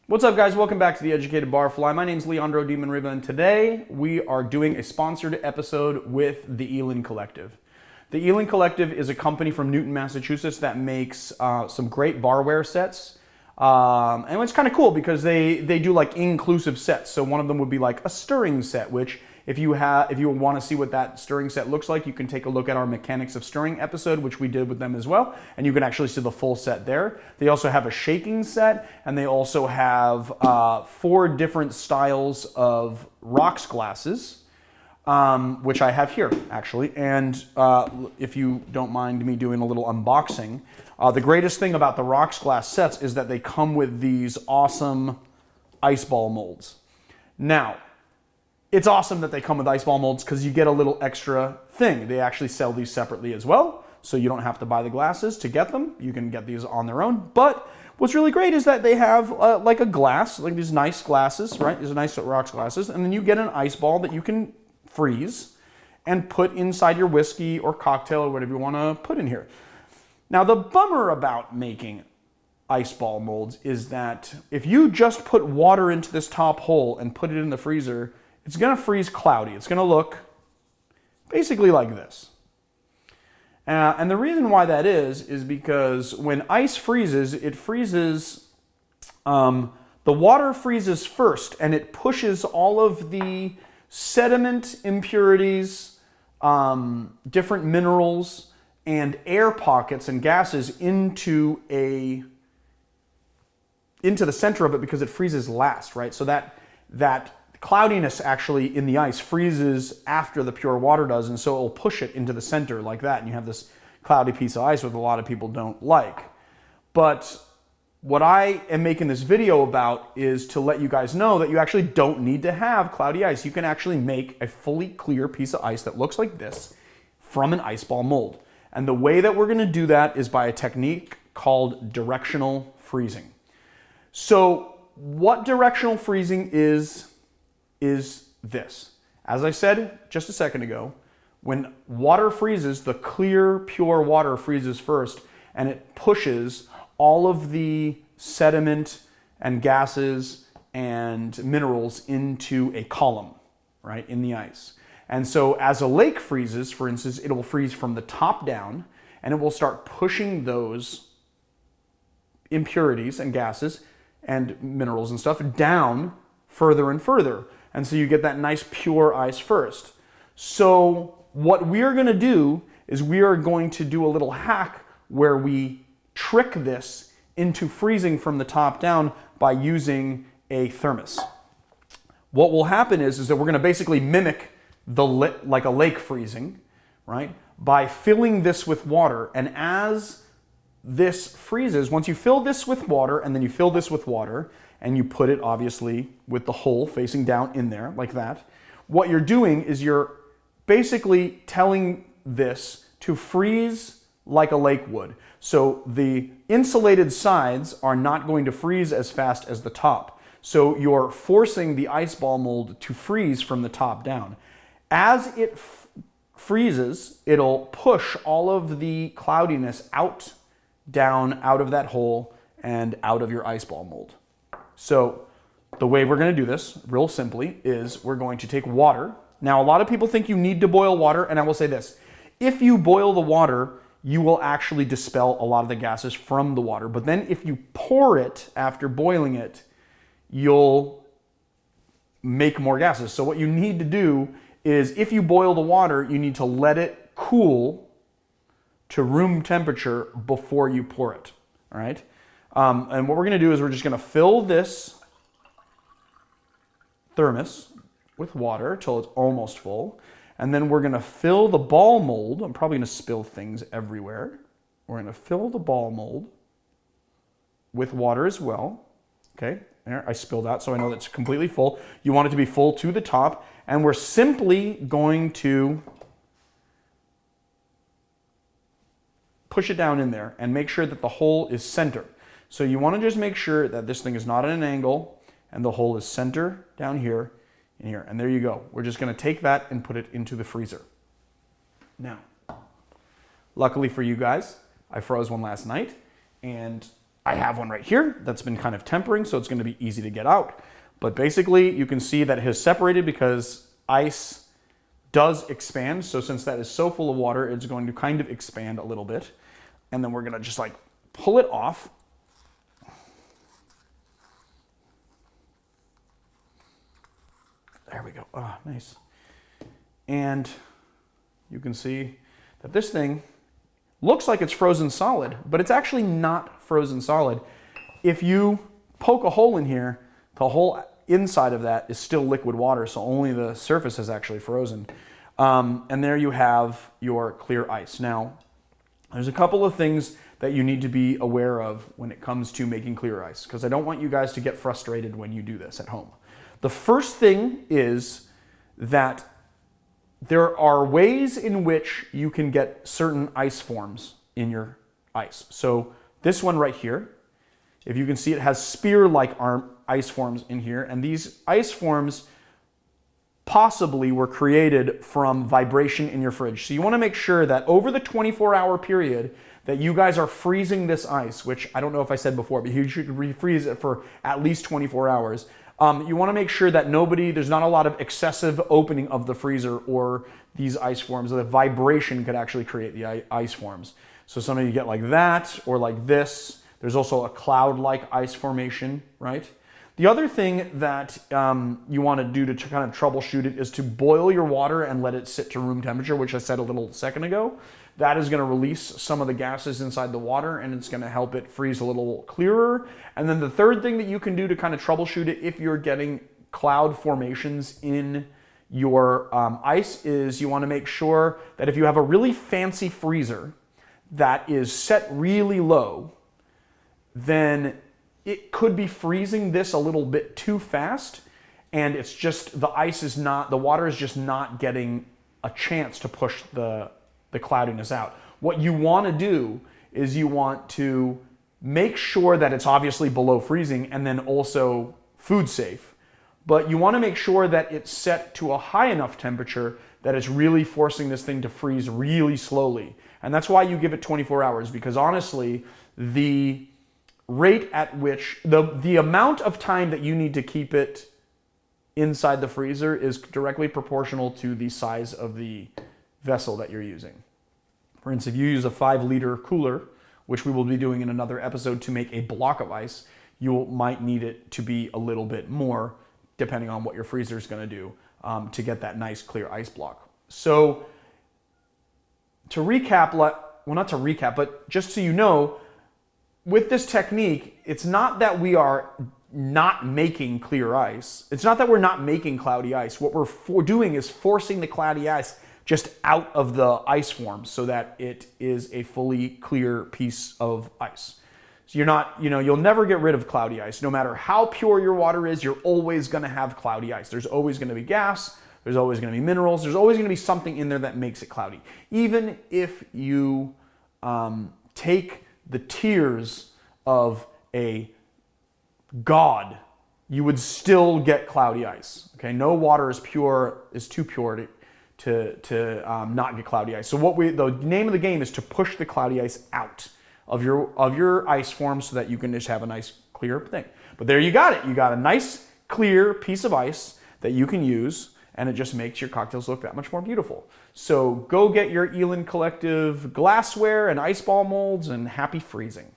What's up, guys? Welcome back to The Educated Barfly. My name's Leandro DiManriva, and today we are doing a sponsored episode with the Elin Collective. The Elin Collective is a company from Newton, Massachusetts that makes some great barware sets. And it's kind of cool because they do like inclusive sets. So one of them would be like a stirring set, which if you want to see what that stirring set looks like, you can take a look at our Mechanics of Stirring episode, which we did with them as well, and you can actually see the full set there. They also have a shaking set, and they also have 4 different styles of rocks glasses, which I have here, actually. And if you don't mind me doing a little unboxing, the greatest thing about the rocks glass sets is that they come with these awesome ice ball molds. Now, it's awesome that they come with ice ball molds because you get a little extra thing. They actually sell these separately as well, so you don't have to buy the glasses to get them. You can get these on their own. But what's really great is that they have like a glass, like these nice glasses, right? These are nice rocks glasses, and then you get an ice ball that you can freeze and put inside your whiskey or cocktail or whatever you want to put in here. Now, the bummer about making ice ball molds is that if you just put water into this top hole and put it in the freezer, it's going to freeze cloudy. It's going to look basically like this. And the reason why that is because when ice freezes, it freezes, the water freezes first, and it pushes all of the sediment, impurities, different minerals, and air pockets and gases into the center of it because it freezes last, right? So that cloudiness actually in the ice freezes after the pure water does, and so it'll push it into the center like that, and you have this cloudy piece of ice, which a lot of people don't like. But what I am making this video about is to let you guys know that you actually don't need to have cloudy ice. You can actually make a fully clear piece of ice that looks like this from an ice ball mold. And the way that we're going to do that is by a technique called directional freezing. So what directional freezing is this. As I said just a second ago, when water freezes, the clear, pure water freezes first, and it pushes all of the sediment and gases and minerals into a column, right, in the ice. And so as a lake freezes, for instance, it will freeze from the top down, and it will start pushing those impurities and gases and minerals and stuff down further and further. And so you get that nice pure ice first. So what we are going to do is we are going to do a little hack where we trick this into freezing from the top down by using a thermos. What will happen is that we're going to basically mimic like a lake freezing, right? By filling this with water. And as this freezes, once you fill this with water and then you fill this with water, and you put it obviously with the hole facing down in there like that, what you're doing is you're basically telling this to freeze like a lake would. So the insulated sides are not going to freeze as fast as the top. So you're forcing the ice ball mold to freeze from the top down. As it freezes, it'll push all of the cloudiness down out of that hole and out of your ice ball mold. So the way we're going to do this, real simply, is we're going to take water. Now, a lot of people think you need to boil water, and I will say this. If you boil the water, you will actually dispel a lot of the gases from the water. But then if you pour it after boiling it, you'll make more gases. So what you need to do is if you boil the water, you need to let it cool to room temperature before you pour it, all right? And what we're going to do is we're just going to fill this thermos with water till it's almost full. And then we're going to fill the ball mold. I'm probably going to spill things everywhere. We're going to fill the ball mold with water as well. Okay, there, I spilled out, so I know that's completely full. You want it to be full to the top. And we're simply going to push it down in there and make sure that the hole is center. So you want to just make sure that this thing is not at an angle and the hole is center down here and here. And there you go. We're just going to take that and put it into the freezer. Now, luckily for you guys, I froze one last night, and I have one right here that's been kind of tempering, so it's going to be easy to get out. But basically, you can see that it has separated because ice does expand. So since that is so full of water, it's going to kind of expand a little bit. And then we're going to just like pull it off. There we go. Oh, nice. And you can see that this thing looks like it's frozen solid, but it's actually not frozen solid. If you poke a hole in here, the whole inside of that is still liquid water, so only the surface is actually frozen. And there you have your clear ice. Now, there's a couple of things that you need to be aware of when it comes to making clear ice, because I don't want you guys to get frustrated when you do this at home. The first thing is that there are ways in which you can get certain ice forms in your ice. So this one right here, if you can see, it has spear-like ice forms in here, and these ice forms possibly were created from vibration in your fridge. So you want to make sure that over the 24-hour period that you guys are freezing this ice, which I don't know if I said before, but you should refreeze it for at least 24 hours. You want to make sure that there's not a lot of excessive opening of the freezer or these ice forms. The vibration could actually create the ice forms. So some of you get like that or like this. There's also a cloud-like ice formation, right? The other thing that you want to do to kind of troubleshoot it is to boil your water and let it sit to room temperature, which I said a little second ago. That is going to release some of the gases inside the water, and it's going to help it freeze a little clearer. And then the third thing that you can do to kind of troubleshoot it if you're getting cloud formations in your ice is you want to make sure that if you have a really fancy freezer that is set really low, then it could be freezing this a little bit too fast, and it's just the water is just not getting a chance to push the cloudiness out. What you want to do is you want to make sure that it's obviously below freezing and then also food safe, but you want to make sure that it's set to a high enough temperature that it's really forcing this thing to freeze really slowly. And that's why you give it 24 hours, because honestly, the rate at which, the amount of time that you need to keep it inside the freezer is directly proportional to the size of the vessel that you're using. For instance, if you use a 5-liter cooler, which we will be doing in another episode to make a block of ice, you might need it to be a little bit more, depending on what your freezer is going to do, to get that nice clear ice block. So to recap, well, not to recap, but just so you know, with this technique, it's not that we are not making clear ice. It's not that we're not making cloudy ice. What we're doing is forcing the cloudy ice just out of the ice form so that it is a fully clear piece of ice. So you'll never get rid of cloudy ice. No matter how pure your water is, you're always going to have cloudy ice. There's always going to be gas. There's always going to be minerals. There's always going to be something in there that makes it cloudy. Even if you take the tears of a god, you would still get cloudy ice. Okay, no water is too pure to not get cloudy ice. So the name of the game is to push the cloudy ice out of your ice form so that you can just have a nice clear thing. But there you got it. You got a nice clear piece of ice that you can use, and it just makes your cocktails look that much more beautiful. So go get your Elin Collective glassware and ice ball molds, and happy freezing.